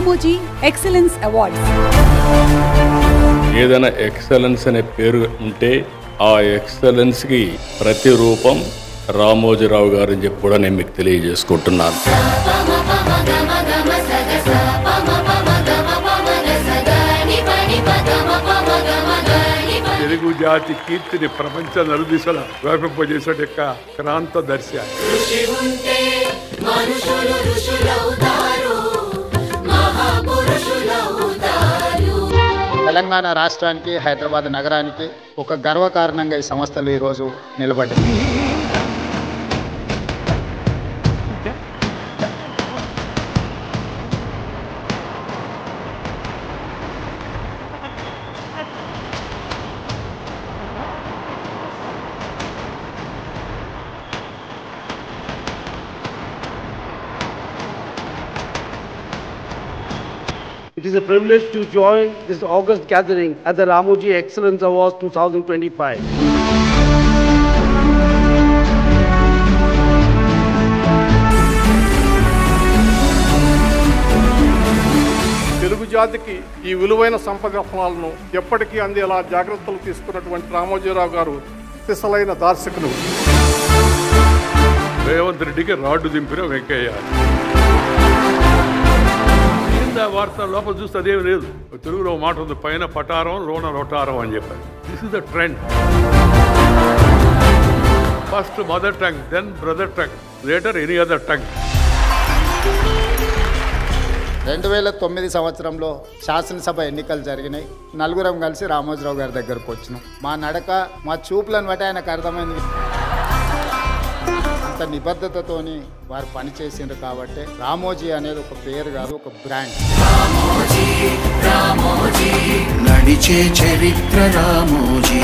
Ramoji Excellence Awards. ఏదైనా excellence అనే పేరు ఉంటే ఆ ఎక్సలెన్స్ కి ప్రతిరూపం రామోజీరావు గారు అని చెప్పి కూడా నేను మీకు తెలియజేసుకుంటున్నాను. తెలుగు జాతి కీర్తిని ప్రపంచ నలుదిశల వ్యాపింపజేసే యొక్క క్రాంతదర్శి. తెలంగాణ రాష్ట్రానికి హైదరాబాద్ నగరానికి ఒక గర్వకారణంగా ఈ సంస్థలు ఈరోజు నిలబడ్డాయి. It is a privilege to join this August gathering at the Ramoji Excellence Awards 2025. Telugu జాతికి ఈ విలువైన సంపద ఫలాలను ఎప్పటికీ అందేలా జాగ్రత్తలు తీసుకున్నటువంటి రామోజీరావు గారు సిసలైన దార్శకులు. రేవంత్ రెడ్డికి రాడ్డు దింపిన వెంకయ్య. వార్త లోపల చూస్తే అదేమి లేదు. తెలుగులో మాట ఉంది, పైన పటారం లోన రొటారం అని చెప్పారు. This is the trend. First mother tongue, then brother tongue, later any other tongue. 2009 సంవత్సరంలో శాసనసభ ఎన్నికలు జరిగినాయి. నలుగురం కలిసి రామోజీరావు గారి దగ్గరకు వచ్చినాం. మా నడక, మా చూపులను బట్టి ఆయనకు అర్థమైంది. అంత నిబద్ధతతోని వారు పనిచేసిండ్రు కాబట్టి రామోజీ అనేది ఒక పేరు కాదు, ఒక బ్రాండ్. నడిచే చరిత్ర రామోజీ,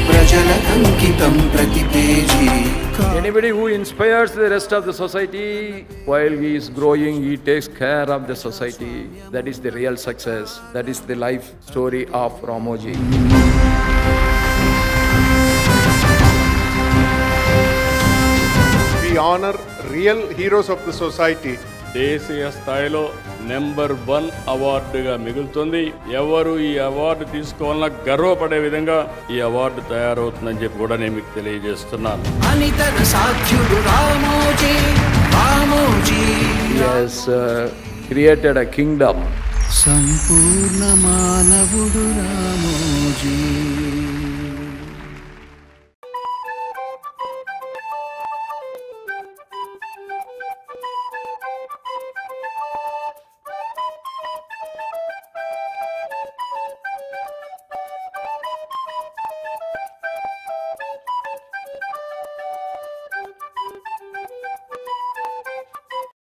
ప్రజలకు అంకితం ప్రతి page. Anybody who inspires the rest of the society while he is growing, he takes care of the society. That is the real success. That is the life story of Ramoji. We honor real heroes of the society. దేశీయ స్థాయిలో number 1 అవార్డుగా మిగులుతుంది. ఎవరు ఈ award తీసుకోవాలన్నా గర్వపడే విధంగా ఈ award తయారవుతుందని చెప్పి కూడా నేను మీకు తెలియజేస్తున్నాను. He has created a kingdom. సంపూర్ణ మానవుడు రామోజీ.